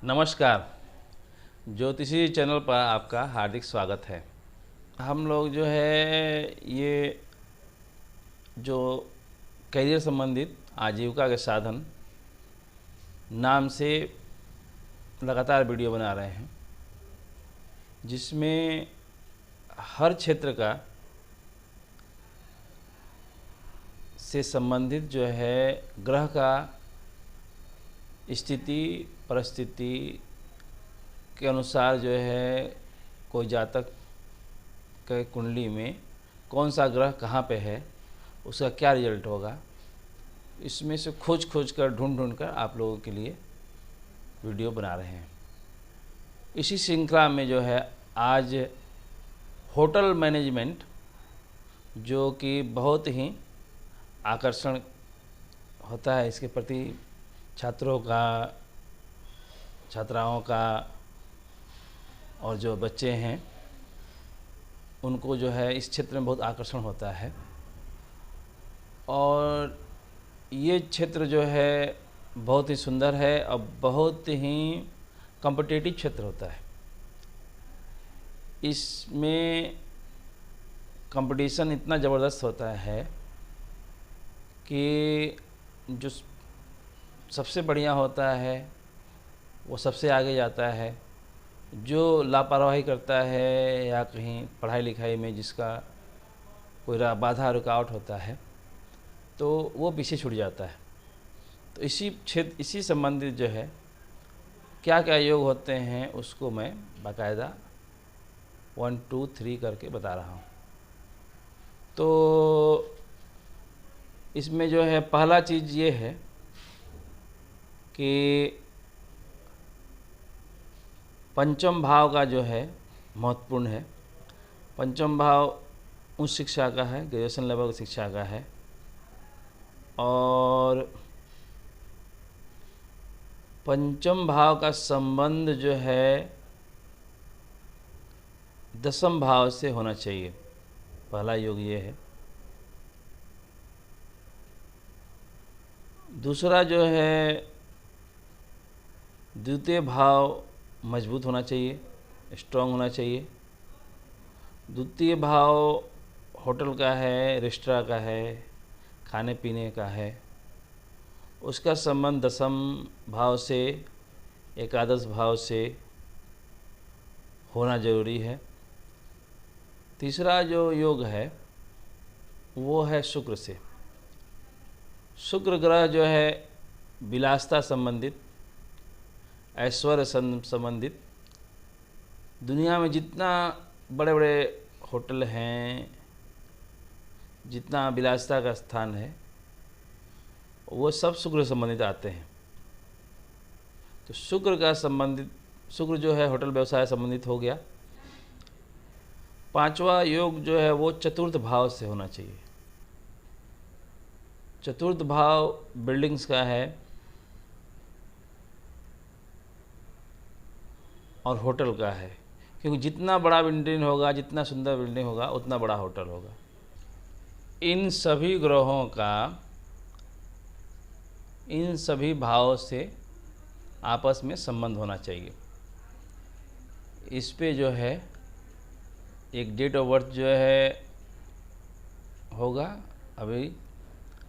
नमस्कार। ज्योतिषी चैनल पर आपका हार्दिक स्वागत है। हम लोग जो है ये जो करियर संबंधित आजीविका के साधन नाम से लगातार वीडियो बना रहे हैं, जिसमें हर क्षेत्र का से संबंधित जो है ग्रह का स्थिति परिस्थिति के अनुसार जो है कोई जातक के कुंडली में कौन सा ग्रह कहाँ पे है, उसका क्या रिजल्ट होगा, इसमें से खोज कर ढूंढ कर आप लोगों के लिए वीडियो बना रहे हैं। इसी श्रृंखला में जो है आज होटल मैनेजमेंट, जो कि बहुत ही आकर्षण होता है, इसके प्रति छात्रों का, छात्राओं का और जो बच्चे हैं उनको जो है इस क्षेत्र में बहुत आकर्षण होता है। और ये क्षेत्र जो है बहुत ही सुंदर है और बहुत ही कॉम्पिटिटिव क्षेत्र होता है। इसमें कंपटीशन इतना ज़बरदस्त होता है कि जो सबसे बढ़िया होता है वो सबसे आगे जाता है। जो लापरवाही करता है या कहीं पढ़ाई लिखाई में जिसका कोई बाधा रुकावट होता है तो वो पीछे छूट जाता है। तो इसी संबंधित जो है क्या क्या योग होते हैं उसको मैं बाकायदा 1 2 3 करके बता रहा हूँ। तो इसमें जो है पहला चीज़ ये है कि पंचम भाव का जो है महत्वपूर्ण है। पंचम भाव उच्च शिक्षा का है, ग्रेजुएशन लेवल की शिक्षा का है। और पंचम भाव का संबंध जो है दसम भाव से होना चाहिए। पहला योग ये है। दूसरा जो है द्वितीय भाव मजबूत होना चाहिए, स्ट्रांग होना चाहिए। द्वितीय भाव होटल का है, रेस्टोरेंट का है, खाने पीने का है। उसका संबंध दसम भाव से, एकादश भाव से होना जरूरी है। तीसरा जो योग है वो है शुक्र से। शुक्र ग्रह जो है विलासता संबंधित, ऐश्वर्य संबंधित, दुनिया में जितना बड़े बड़े होटल हैं, जितना विलासिता का स्थान है, वो सब शुक्र संबंधित आते हैं। तो शुक्र का संबंधित, शुक्र जो है होटल व्यवसाय संबंधित हो गया। पांचवा योग जो है वो चतुर्थ भाव से होना चाहिए। चतुर्थ भाव बिल्डिंग्स का है और होटल का है, क्योंकि जितना बड़ा बिल्डिंग होगा, जितना सुंदर बिल्डिंग होगा, उतना बड़ा होटल होगा। इन सभी ग्रहों का इन सभी भावों से आपस में संबंध होना चाहिए। इस पे जो है एक डेट ऑफ बर्थ जो है होगा अभी,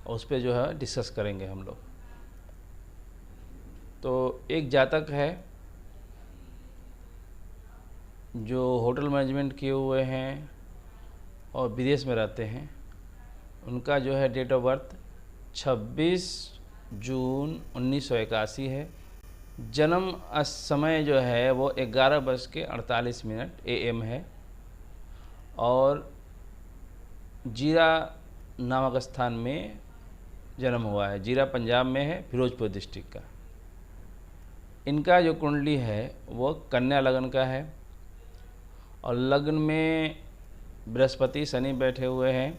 उस पे जो है डिस्कस करेंगे हम लोग। तो एक जातक है जो होटल मैनेजमेंट किए हुए हैं और विदेश में रहते हैं। उनका जो है डेट ऑफ बर्थ 26 जून 1981 है। जन्म समय जो है वो 11:48 AM है और जीरा नामक स्थान में जन्म हुआ है। जीरा पंजाब में है, फिरोजपुर डिस्ट्रिक्ट का। इनका जो कुंडली है वो कन्या लगन का है और लग्न में बृहस्पति शनि बैठे हुए हैं।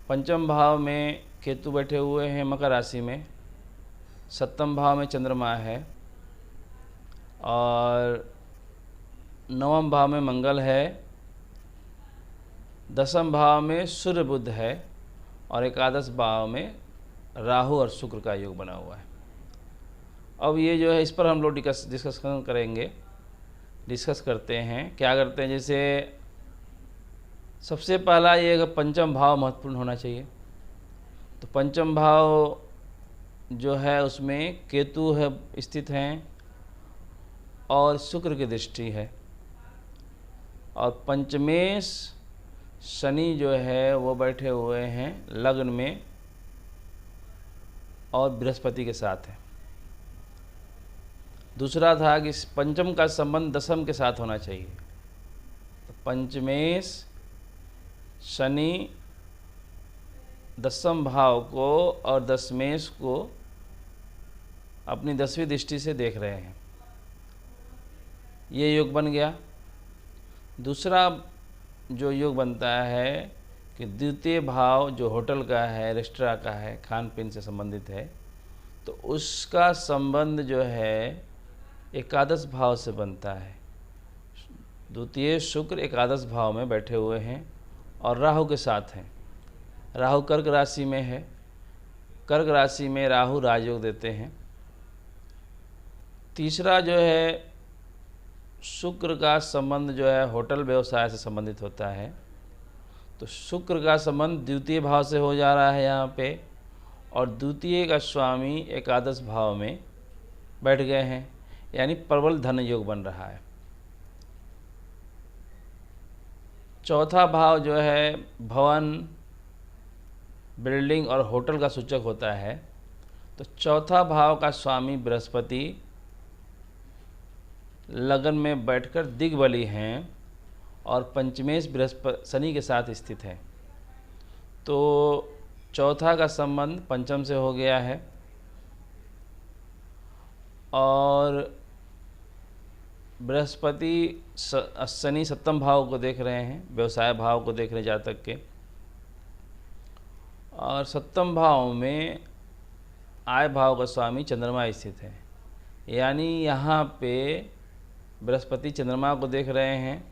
पंचम भाव में केतु बैठे हुए हैं मकर राशि में। सप्तम भाव में चंद्रमा है और नवम भाव में मंगल है। दसम भाव में सूर्य बुध है और एकादश भाव में राहु और शुक्र का योग बना हुआ है। अब ये जो है इस पर हम लोग डिस्कशन करेंगे, डिस्कस करते हैं। क्या करते हैं, जैसे सबसे पहला ये पंचम भाव महत्वपूर्ण होना चाहिए। तो पंचम भाव जो है उसमें केतु है स्थित हैं और शुक्र की दृष्टि है, और पंचमेश शनि जो है वो बैठे हुए हैं लग्न में और बृहस्पति के साथ है। दूसरा था कि पंचम का संबंध दशम के साथ होना चाहिए। तो पंचमेश शनि दशम भाव को और दशमेश को अपनी 10वीं दृष्टि से देख रहे हैं, ये योग बन गया। दूसरा जो योग बनता है कि द्वितीय भाव जो होटल का है, रेस्टोरेंट का है, खान पीन से संबंधित है, तो उसका संबंध जो है एकादश भाव से बनता है। द्वितीय शुक्र एकादश भाव में बैठे हुए हैं और राहु के साथ हैं। राहु कर्क राशि में है, कर्क राशि में राहु राजयोग देते हैं। तीसरा जो है शुक्र का संबंध जो है होटल व्यवसाय से संबंधित होता है। तो शुक्र का संबंध द्वितीय भाव से हो जा रहा है यहाँ पे, और द्वितीय का स्वामी एकादश भाव में बैठ गए हैं, यानी प्रबल धन योग बन रहा है। चौथा भाव जो है भवन, बिल्डिंग और होटल का सूचक होता है। तो चौथा भाव का स्वामी बृहस्पति लगन में बैठकर दिग्बली हैं और पंचमेश बृहस्पति शनि के साथ स्थित है। तो चौथा का संबंध पंचम से हो गया है, और बृहस्पति शनि सप्तम भाव को देख रहे हैं, व्यवसाय भाव को देख रहे हैं जातक के, और सप्तम भाव में आय भाव का स्वामी चंद्रमा स्थित है। यानी यहाँ पे बृहस्पति चंद्रमा को देख रहे हैं,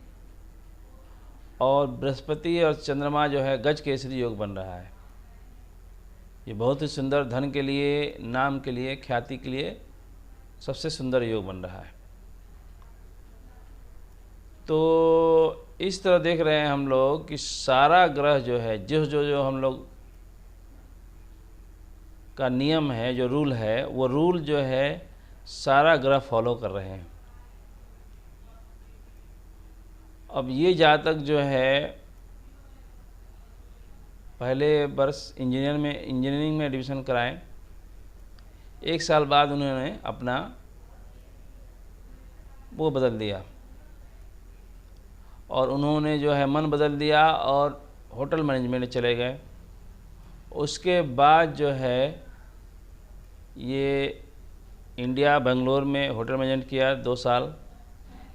और बृहस्पति और चंद्रमा जो है गज केसरी योग बन रहा है। ये बहुत ही सुंदर, धन के लिए, नाम के लिए, ख्याति के लिए सबसे सुंदर योग बन रहा है। तो इस तरह देख रहे हैं हम लोग कि सारा ग्रह जो है, जो हम लोग का नियम है, जो रूल है, वो रूल जो है सारा ग्रह फॉलो कर रहे हैं। अब ये जातक जो है पहले वर्ष इंजीनियरिंग में एडमिशन कराएं, 1 साल बाद उन्होंने अपना वो बदल दिया, और उन्होंने जो है मन बदल दिया और होटल मैनेजमेंट में चले गए। उसके बाद जो है ये इंडिया बेंगलोर में होटल मैनेजमेंट किया 2 साल।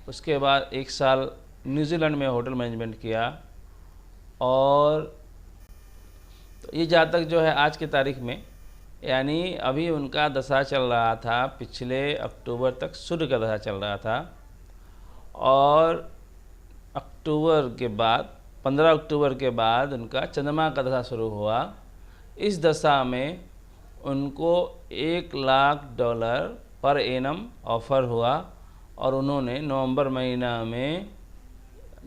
उसके बाद 1 साल न्यूजीलैंड में होटल मैनेजमेंट किया। और तो ये जातक जो है आज की तारीख में, यानी अभी उनका दशा चल रहा था, पिछले अक्टूबर तक सूर्य का दशा चल रहा था, और अक्टूबर के बाद 15 अक्टूबर के बाद उनका चंद्रमा का दशा शुरू हुआ। इस दशा में उनको $1,00,000 पर एनम ऑफ़र हुआ, और उन्होंने नवंबर महीना में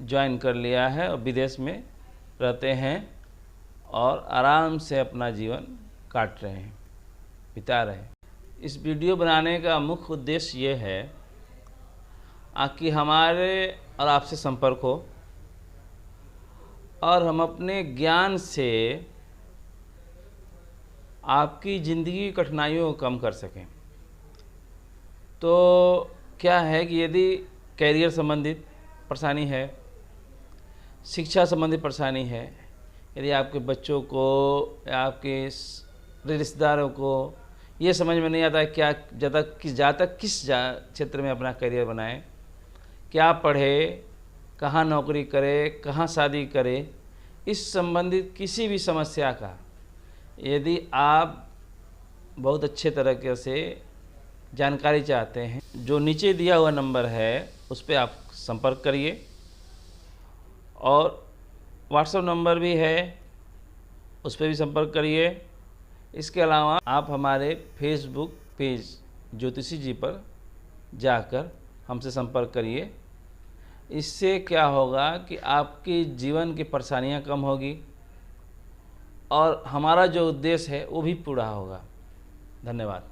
ज्वाइन कर लिया है और विदेश में रहते हैं और आराम से अपना जीवन काट रहे हैं, बिता रहे हैं। इस वीडियो बनाने का मुख्य उद्देश्य ये है कि हमारे और आपसे संपर्क हो, और हम अपने ज्ञान से आपकी ज़िंदगी की कठिनाइयों को कम कर सकें। तो क्या है कि यदि कैरियर संबंधित परेशानी है, शिक्षा संबंधित परेशानी है, यदि आपके बच्चों को या आपके रिश्तेदारों को ये समझ में नहीं आता है क्या जातक किस क्षेत्र में अपना करियर बनाए, क्या पढ़े, कहाँ नौकरी करे, कहाँ शादी करे, इस संबंधित किसी भी समस्या का यदि आप बहुत अच्छे तरीके से जानकारी चाहते हैं, जो नीचे दिया हुआ नंबर है उस पर आप संपर्क करिए, और व्हाट्सएप नंबर भी है, उस पर भी संपर्क करिए। इसके अलावा आप हमारे फेसबुक पेज ज्योतिषी जी पर जाकर हमसे संपर्क करिए। इससे क्या होगा कि आपकी जीवन की परेशानियां कम होगी और हमारा जो उद्देश्य है वो भी पूरा होगा। धन्यवाद।